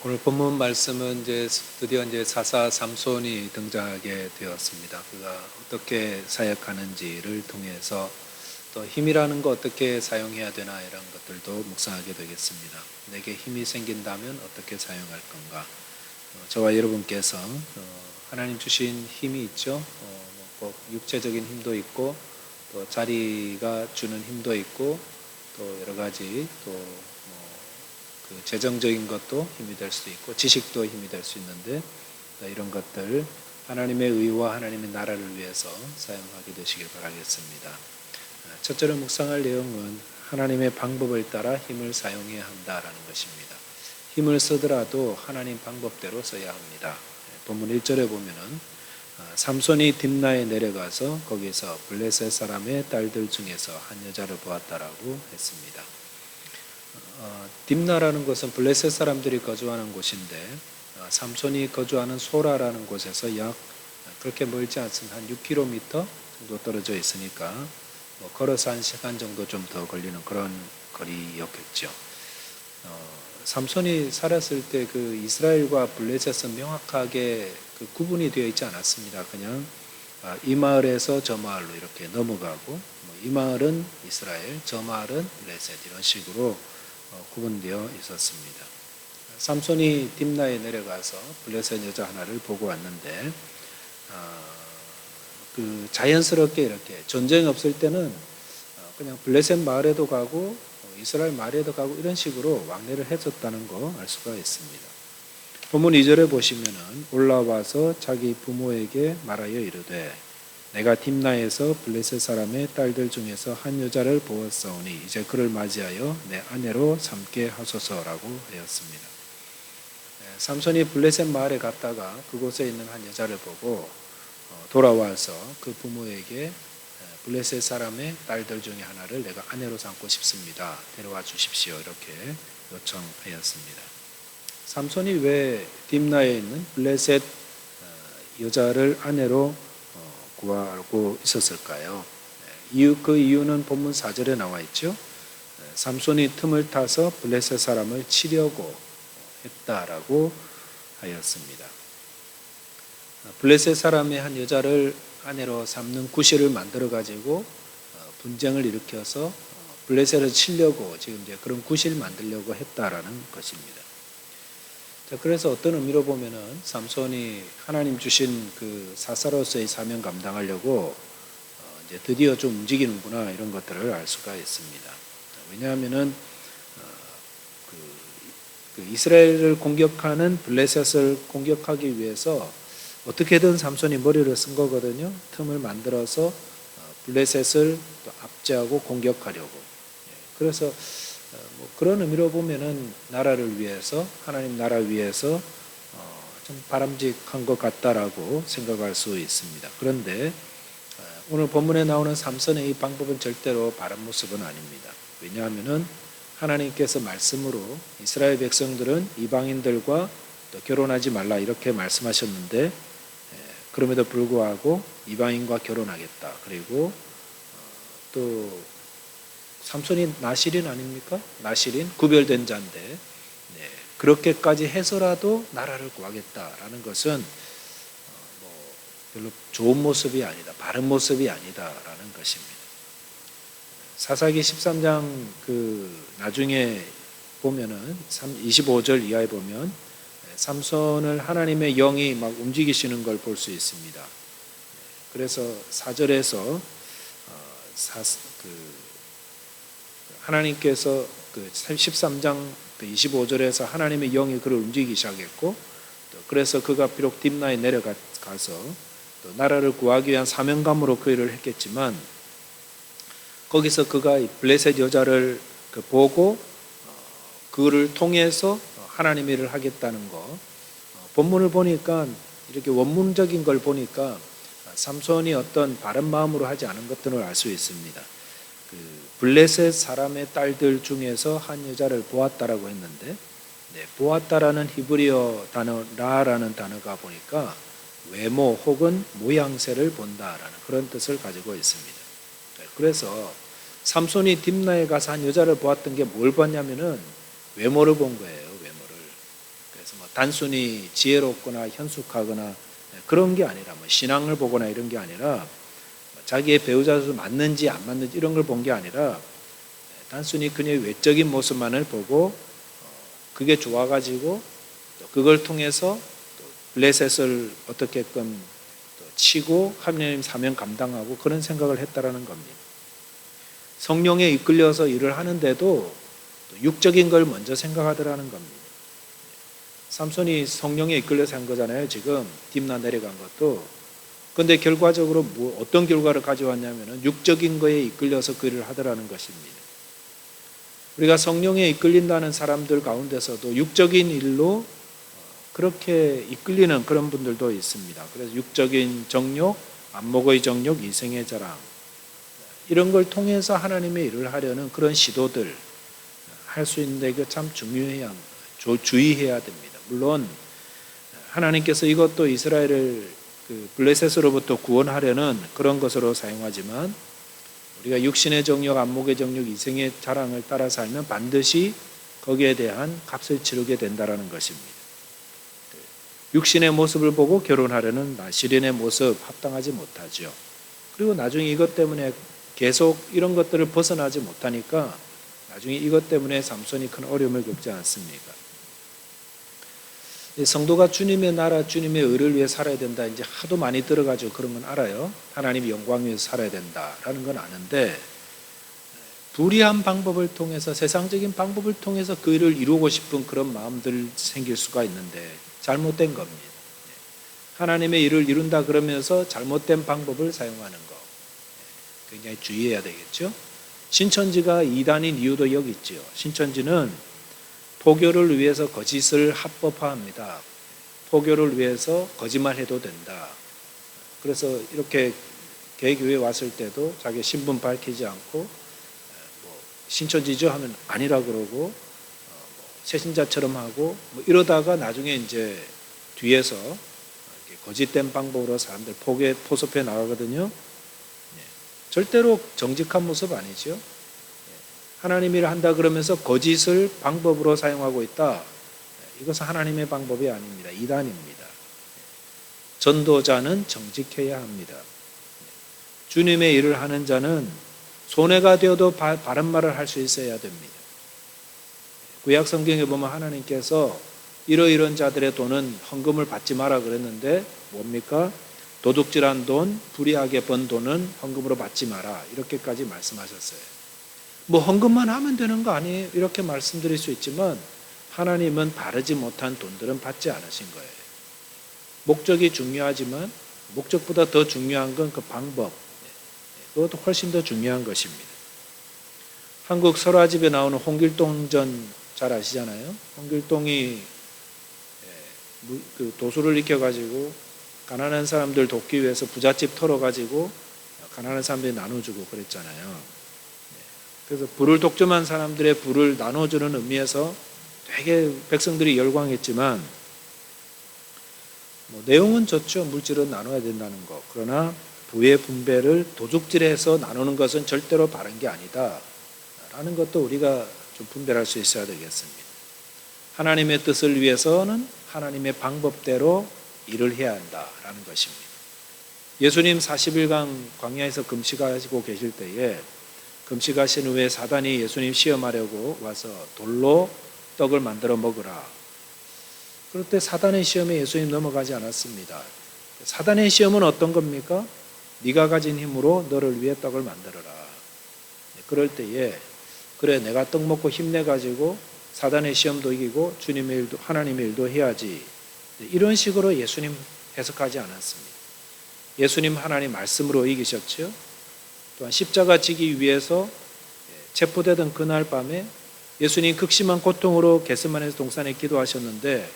오늘 본문 말씀은 드디어 사사 삼손이 등장하게 되었습니다. 그가 어떻게 사역하는지를 통해서 또 힘이라는 거 어떻게 사용해야 되나 이런 것들도 묵상하게 되겠습니다. 내게 힘이 생긴다면 어떻게 사용할 건가? 저와 여러분께서 하나님 주신 힘이 있죠. 꼭 육체적인 힘도 있고 또 자리가 주는 힘도 있고 또 여러 가지 그 재정적인 것도 힘이 될 수도 있고 지식도 힘이 될 수 있는데 이런 것들 하나님의 의와 하나님의 나라를 위해서 사용하게 되시길 바라겠습니다. 첫째로 묵상할 내용은 하나님의 방법을 따라 힘을 사용해야 한다라는 것입니다. 힘을 쓰더라도 하나님 방법대로 써야 합니다. 본문 1절에 보면은 삼손이 딥나에 내려가서 거기서 블레셋 사람의 딸들 중에서 한 여자를 보았다라고 했습니다. 딥나라는 것은 블레셋 사람들이 거주하는 곳인데 삼손이 거주하는 소라라는 곳에서 약 그렇게 멀지 않습니다. 한 6km 정도 떨어져 있으니까 걸어서 1시간 정도 좀 더 걸리는 그런 거리였겠죠. 삼손이 살았을 때 그 이스라엘과 블레셋은 명확하게 그 구분이 되어 있지 않았습니다. 그냥 이 마을에서 저 마을로 이렇게 넘어가고 이 마을은 이스라엘, 저 마을은 블레셋 이런 식으로 구분되어 있었습니다. 삼손이 딥나에 내려가서 블레셋 여자 하나를 보고 왔는데 그 자연스럽게 이렇게 전쟁 없을 때는 그냥 블레셋 마을에도 가고 이스라엘 마을에도 가고 이런 식으로 왕래를 했었다는 거 알 수가 있습니다. 본문 2절에 보시면은 올라와서 자기 부모에게 말하여 이르되 내가 딥나에서 블레셋 사람의 딸들 중에서 한 여자를 보았사오니 이제 그를 맞이하여 내 아내로 삼게 하소서라고 하였습니다. 삼손이 블레셋 마을에 갔다가 그곳에 있는 한 여자를 보고 돌아와서 그 부모에게 블레셋 사람의 딸들 중에 하나를 내가 아내로 삼고 싶습니다. 데려와 주십시오. 이렇게 요청하였습니다. 삼손이 왜 딥나에 있는 블레셋 여자를 아내로 구하고 있었을까요? 그 이유는 본문 4절에 나와 있죠. 삼손이 틈을 타서 블레셋 사람을 치려고 했다라고 하였습니다. 블레셋 사람의 한 여자를 아내로 삼는 구실을 만들어 가지고 분쟁을 일으켜서 블레셋을 치려고 지금 이제 그런 구실 만들려고 했다라는 것입니다. 자, 그래서 어떤 의미로 보면은 삼손이 하나님 주신 그 사사로서의 사명 감당하려고 이제 드디어 좀 움직이는구나 이런 것들을 알 수가 있습니다. 왜냐하면은 그 이스라엘을 공격하는 블레셋을 공격하기 위해서 어떻게든 삼손이 머리를 쓴 거거든요. 틈을 만들어서 블레셋을 또 압제하고 공격하려고. 그래서 그런 의미로 보면은 나라를 위해서 하나님 나라 위해서 좀 바람직한 것 같다라고 생각할 수 있습니다. 그런데 오늘 본문에 나오는 삼손의 이 방법은 절대로 바른 모습은 아닙니다. 왜냐하면은 하나님께서 말씀으로 이스라엘 백성들은 이방인들과 또 결혼하지 말라 이렇게 말씀하셨는데 그럼에도 불구하고 이방인과 결혼하겠다. 그리고 또 삼손이 나실인 아닙니까? 나실인 구별된 자인데 그렇게까지 해서라도 나라를 구하겠다라는 것은 별로 좋은 모습이 아니다. 바른 모습이 아니다라는 것입니다. 사사기 13장 그 나중에 보면은 25절 이하에 보면 삼손을 하나님의 영이 막 움직이시는 걸 볼 수 있습니다. 그래서 4절에서 하나님께서 그 13장 25절에서 하나님의 영이 그를 움직이기 시작했고 그래서 그가 비록 딥나에 내려가서 또 나라를 구하기 위한 사명감으로 그 일을 했겠지만 거기서 그가 블레셋 여자를 보고 그를 통해서 하나님의 일을 하겠다는 거 본문을 보니까 이렇게 원문적인 걸 보니까 삼손이 어떤 바른 마음으로 하지 않은 것들을 알 수 있습니다. 그 블레셋 사람의 딸들 중에서 한 여자를 보았다라고 했는데 보았다라는 히브리어 단어 라라는 단어가 보니까 외모 혹은 모양새를 본다라는 그런 뜻을 가지고 있습니다. 그래서 삼손이 딥나에 가서 한 여자를 보았던 게 뭘 봤냐면은 외모를 본 거예요. 외모를. 그래서 단순히 지혜롭거나 현숙하거나 그런 게 아니라 신앙을 보거나 이런 게 아니라 자기의 배우자도 맞는지 안 맞는지 이런 걸 본 게 아니라 단순히 그녀의 외적인 모습만을 보고 그게 좋아가지고 또 그걸 통해서 또 블레셋을 어떻게끔 치고 하나님 사명 감당하고 그런 생각을 했다라는 겁니다. 성령에 이끌려서 일을 하는데도 육적인 걸 먼저 생각하더라는 겁니다. 삼손이 성령에 이끌려서 한 거잖아요. 지금 딥나 내려간 것도. 그런데 결과적으로 어떤 결과를 가져왔냐면 육적인 거에 이끌려서 그 일을 하더라는 것입니다. 우리가 성령에 이끌린다는 사람들 가운데서도 육적인 일로 그렇게 이끌리는 그런 분들도 있습니다. 그래서 육적인 정욕, 안목의 정욕, 이생의 자랑 이런 걸 통해서 하나님의 일을 하려는 그런 시도들 할 수 있는데 이거 참 중요해야 주의해야 됩니다. 물론 하나님께서 이것도 이스라엘을 블레셋으로부터 구원하려는 그런 것으로 사용하지만 우리가 육신의 정욕, 안목의 정욕, 이생의 자랑을 따라 살면 반드시 거기에 대한 값을 치르게 된다는 것입니다. 육신의 모습을 보고 결혼하려는 나시린의 모습 합당하지 못하죠. 그리고 나중에 이것 때문에 계속 이런 것들을 벗어나지 못하니까 나중에 이것 때문에 삼손이 큰 어려움을 겪지 않습니까? 성도가 주님의 나라, 주님의 의를 위해 살아야 된다. 이제 하도 많이 들어가지고 그런 건 알아요. 하나님의 영광 위해서 살아야 된다라는 건 아는데 불의한 방법을 통해서 세상적인 방법을 통해서 그 일을 이루고 싶은 그런 마음들 생길 수가 있는데 잘못된 겁니다. 하나님의 일을 이룬다 그러면서 잘못된 방법을 사용하는 거 굉장히 주의해야 되겠죠. 신천지가 이단인 이유도 여기 있죠. 신천지는 포교를 위해서 거짓을 합법화합니다. 포교를 위해서 거짓말해도 된다. 그래서 이렇게 개교에 왔을 때도 자기 신분 밝히지 않고 신천지죠 하면 아니라 그러고 새신자처럼 하고 이러다가 나중에 이제 뒤에서 거짓된 방법으로 사람들 포섭해 나가거든요. 절대로 정직한 모습 아니죠. 하나님이 일을 한다 그러면서 거짓을 방법으로 사용하고 있다. 이것은 하나님의 방법이 아닙니다. 이단입니다. 전도자는 정직해야 합니다. 주님의 일을 하는 자는 손해가 되어도 바른 말을 할 수 있어야 됩니다. 구약 성경에 보면 하나님께서 이러이런 자들의 돈은 헌금을 받지 마라 그랬는데 뭡니까? 도둑질한 돈, 불의하게 번 돈은 헌금으로 받지 마라 이렇게까지 말씀하셨어요. 헌금만 하면 되는 거 아니에요? 이렇게 말씀드릴 수 있지만 하나님은 바르지 못한 돈들은 받지 않으신 거예요. 목적이 중요하지만 목적보다 더 중요한 건 그 방법, 그것도 훨씬 더 중요한 것입니다. 한국 설화집에 나오는 홍길동전 잘 아시잖아요. 홍길동이 그 도수를 익혀가지고 가난한 사람들 돕기 위해서 부잣집 털어가지고 가난한 사람들이 나눠주고 그랬잖아요. 그래서 부를 독점한 사람들의 부를 나눠주는 의미에서 되게 백성들이 열광했지만 내용은 좋죠. 물질은 나눠야 된다는 거. 그러나 부의 분배를 도둑질해서 나누는 것은 절대로 바른 게 아니다 라는 것도 우리가 좀 분별할 수 있어야 되겠습니다. 하나님의 뜻을 위해서는 하나님의 방법대로 일을 해야 한다라는 것입니다. 예수님 40일간 광야에서 금식하시고 계실 때에 금식하신 후에 사단이 예수님 시험하려고 와서 돌로 떡을 만들어 먹으라. 그럴 때 사단의 시험에 예수님 넘어가지 않았습니다. 사단의 시험은 어떤 겁니까? 네가 가진 힘으로 너를 위해 떡을 만들어라. 그럴 때에 그래 내가 떡 먹고 힘내가지고 사단의 시험도 이기고 주님의 일도 하나님의 일도 해야지. 이런 식으로 예수님 해석하지 않았습니다. 예수님 하나님 말씀으로 이기셨죠. 또한 십자가 지기 위해서 체포되던 그날 밤에 예수님 극심한 고통으로 겟세마네 동산에 기도하셨는데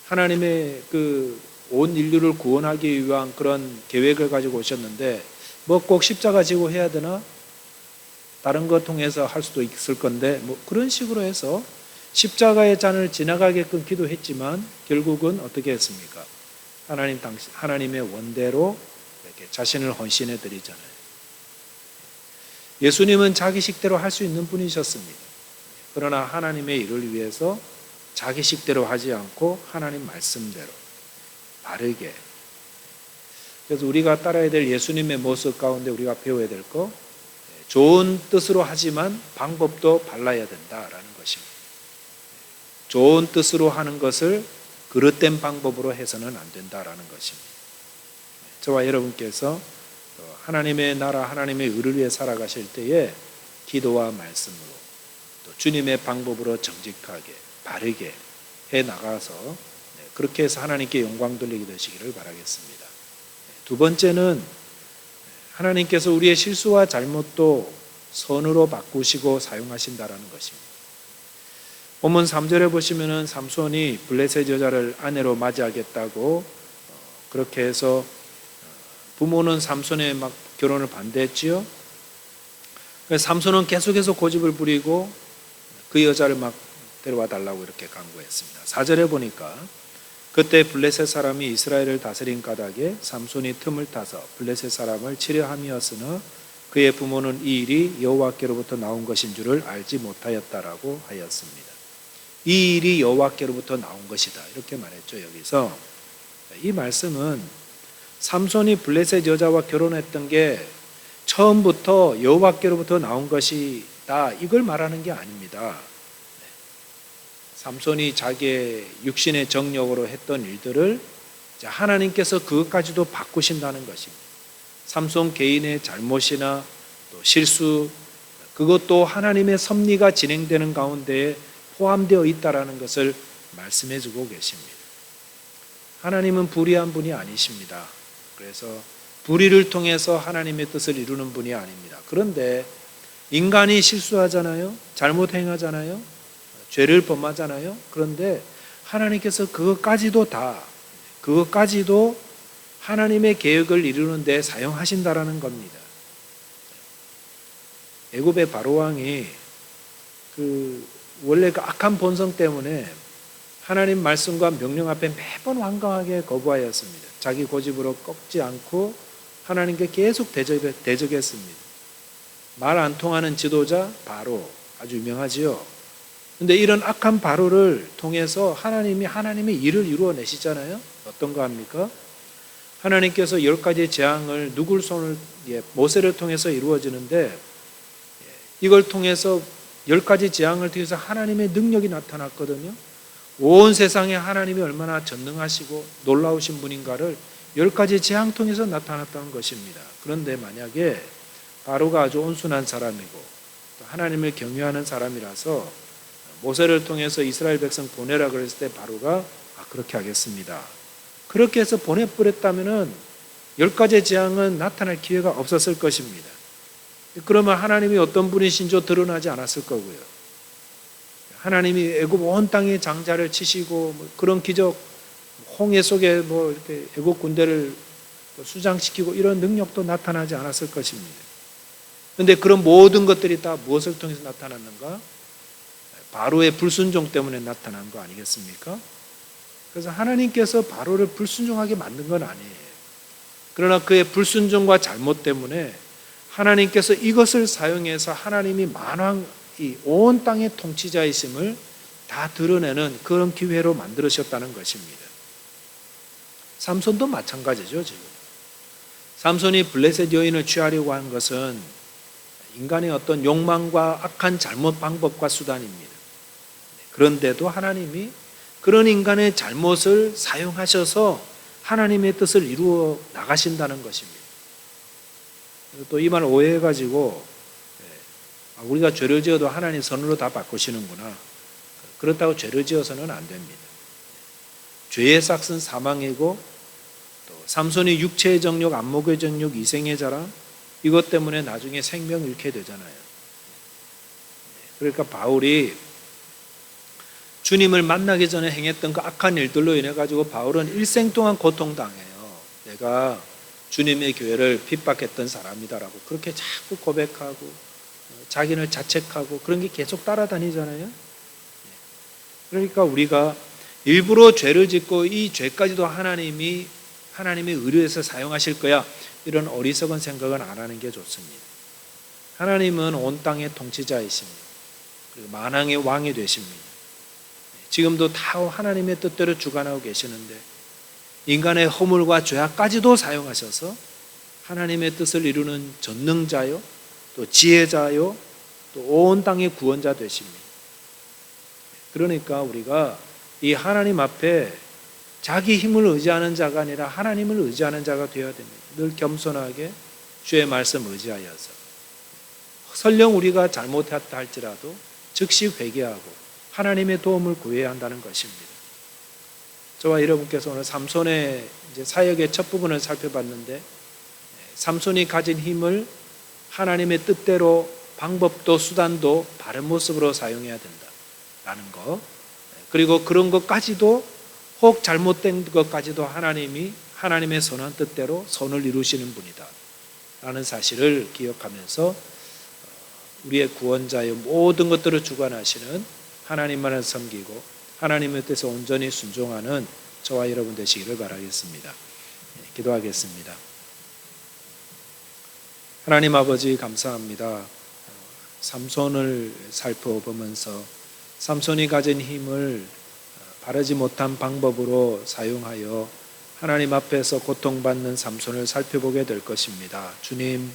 하나님의 온 인류를 구원하기 위한 그런 계획을 가지고 오셨는데 꼭 십자가 지고 해야 되나? 다른 것 통해서 할 수도 있을 건데 그런 식으로 해서 십자가의 잔을 지나가게끔 기도했지만 결국은 어떻게 했습니까? 하나님의 원대로 이렇게 자신을 헌신해 드리잖아요. 예수님은 자기 식대로 할 수 있는 분이셨습니다. 그러나 하나님의 일을 위해서 자기식대로 하지 않고 하나님 말씀대로 바르게. 그래서 우리가 따라야 될 예수님의 모습 가운데 우리가 배워야 될 거, 좋은 뜻으로 하지만 방법도 발라야 된다라는 것입니다. 좋은 뜻으로 하는 것을 그릇된 방법으로 해서는 안 된다라는 것입니다. 저와 여러분께서 하나님의 나라, 하나님의 의를 위해 살아가실 때에 기도와 말씀으로 또 주님의 방법으로 정직하게 바르게 해 나가서 그렇게 해서 하나님께 영광 돌리게 되시기를 바라겠습니다. 두 번째는 하나님께서 우리의 실수와 잘못도 선으로 바꾸시고 사용하신다라는 것입니다. 본문 3절에 보시면은 삼손이 블레셋 여자를 아내로 맞이하겠다고 그렇게 해서 부모는 삼손의 막 결혼을 반대했지요. 그래서 삼손은 계속해서 고집을 부리고 그 여자를 막 데려와 달라고 이렇게 강구했습니다. 4절에 보니까 그때 블레셋 사람이 이스라엘을 다스린 까닭에 삼손이 틈을 타서 블레셋 사람을 치려함이었으나 그의 부모는 이 일이 여호와께로부터 나온 것인 줄을 알지 못하였다라고 하였습니다. 이 일이 여호와께로부터 나온 것이다 이렇게 말했죠. 여기서 이 말씀은 삼손이 블레셋 여자와 결혼했던 게 처음부터 여호와께로부터 나온 것이다 이걸 말하는 게 아닙니다. 삼손이 자기의 육신의 정력으로 했던 일들을 하나님께서 그것까지도 바꾸신다는 것입니다. 삼손 개인의 잘못이나 또 실수 그것도 하나님의 섭리가 진행되는 가운데 포함되어 있다라는 것을 말씀해 주고 계십니다. 하나님은 불의한 분이 아니십니다. 그래서 불의를 통해서 하나님의 뜻을 이루는 분이 아닙니다. 그런데 인간이 실수하잖아요. 잘못 행하잖아요. 죄를 범하잖아요. 그런데 하나님께서 그것까지도 하나님의 계획을 이루는 데 사용하신다라는 겁니다. 애굽의 바로왕이 원래 그 악한 본성 때문에 하나님 말씀과 명령 앞에 매번 완강하게 거부하였습니다. 자기 고집으로 꺾지 않고 하나님께 계속 대적했습니다. 말 안 통하는 지도자 바로 아주 유명하지요. 그런데 이런 악한 바로를 통해서 하나님의 일을 이루어내시잖아요. 어떤 거 합니까? 하나님께서 10가지 재앙을 누굴 손을 모세를 통해서 이루어지는데 이걸 통해서 10가지 재앙을 통해서 하나님의 능력이 나타났거든요. 온 세상에 하나님이 얼마나 전능하시고 놀라우신 분인가를 10가지 재앙 통해서 나타났다는 것입니다. 그런데 만약에 바로가 아주 온순한 사람이고 또 하나님을 경외하는 사람이라서 모세를 통해서 이스라엘 백성 보내라 그랬을 때 바로가 그렇게 하겠습니다. 그렇게 해서 보내버렸다면 10가지 재앙은 나타날 기회가 없었을 것입니다. 그러면 하나님이 어떤 분이신지 드러나지 않았을 거고요. 하나님이 애굽 온 땅의 장자를 치시고 그런 기적, 홍해 속에 이렇게 애굽 군대를 수장시키고 이런 능력도 나타나지 않았을 것입니다. 그런데 그런 모든 것들이 다 무엇을 통해서 나타났는가? 바로의 불순종 때문에 나타난 거 아니겠습니까? 그래서 하나님께서 바로를 불순종하게 만든 건 아니에요. 그러나 그의 불순종과 잘못 때문에 하나님께서 이것을 사용해서 하나님이 만왕 온 땅의 통치자이심을 다 드러내는 그런 기회로 만들으셨다는 것입니다. 삼손도 마찬가지죠. 지금 삼손이 블레셋 여인을 취하려고 한 것은 인간의 어떤 욕망과 악한 잘못 방법과 수단입니다. 그런데도 하나님이 그런 인간의 잘못을 사용하셔서 하나님의 뜻을 이루어 나가신다는 것입니다. 또 이 말 오해해가지고 우리가 죄를 지어도 하나님 선으로 다 바꾸시는구나. 그렇다고 죄를 지어서는 안 됩니다. 죄의 삭은 사망이고 또 삼손이 육체의 정욕, 안목의 정욕, 이생의 자랑 이것 때문에 나중에 생명 잃게 되잖아요. 그러니까 바울이 주님을 만나기 전에 행했던 그 악한 일들로 인해 가지고 바울은 일생 동안 고통당해요. 내가 주님의 교회를 핍박했던 사람이다라고 그렇게 자꾸 고백하고 자기를 자책하고 그런 게 계속 따라다니잖아요. 그러니까 우리가 일부러 죄를 짓고 이 죄까지도 하나님의 의뢰에서 사용하실 거야 이런 어리석은 생각은 안 하는 게 좋습니다. 하나님은 온 땅의 통치자이십니다. 그리고 만왕의 왕이 되십니다. 지금도 다 하나님의 뜻대로 주관하고 계시는데 인간의 허물과 죄악까지도 사용하셔서 하나님의 뜻을 이루는 전능자요, 또 지혜자요, 또 온 땅의 구원자 되십니다. 그러니까 우리가 이 하나님 앞에 자기 힘을 의지하는 자가 아니라 하나님을 의지하는 자가 되어야 됩니다. 늘 겸손하게 주의 말씀 의지하여서 설령 우리가 잘못했다 할지라도 즉시 회개하고 하나님의 도움을 구해야 한다는 것입니다. 저와 여러분께서 오늘 삼손의 사역의 첫 부분을 살펴봤는데 삼손이 가진 힘을 하나님의 뜻대로 방법도 수단도 바른 모습으로 사용해야 된다라는 것, 그리고 그런 것까지도 혹 잘못된 것까지도 하나님이 하나님의 선한 뜻대로 선을 이루시는 분이다 라는 사실을 기억하면서 우리의 구원자의 모든 것들을 주관하시는 하나님만을 섬기고 하나님의 뜻에 온전히 순종하는 저와 여러분 되시기를 바라겠습니다. 기도하겠습니다. 하나님 아버지 감사합니다. 삼손을 살펴보면서 삼손이 가진 힘을 바르지 못한 방법으로 사용하여 하나님 앞에서 고통받는 삼손을 살펴보게 될 것입니다. 주님,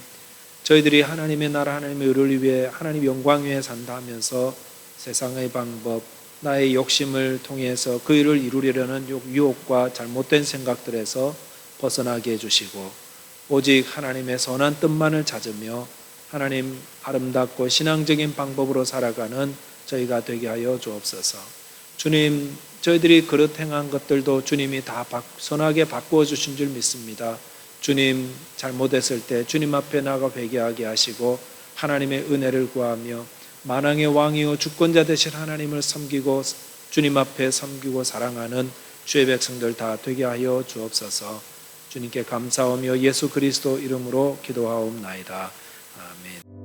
저희들이 하나님의 나라 하나님의 의를 위해 하나님 영광 위에 산다 하면서 세상의 방법, 나의 욕심을 통해서 그 일을 이루려는 유혹과 잘못된 생각들에서 벗어나게 해주시고 오직 하나님의 선한 뜻만을 찾으며 하나님 아름답고 신앙적인 방법으로 살아가는 저희가 되게 하여 주옵소서. 주님, 저희들이 그릇 행한 것들도 주님이 다 선하게 바꾸어 주신 줄 믿습니다. 주님, 잘못했을 때 주님 앞에 나가 회개하게 하시고 하나님의 은혜를 구하며 만왕의 왕이요 주권자 되신 하나님을 섬기고 주님 앞에 섬기고 사랑하는 주의 백성들 다 되게 하여 주옵소서. 주님께 감사하며 예수 그리스도 이름으로 기도하옵나이다. 아멘.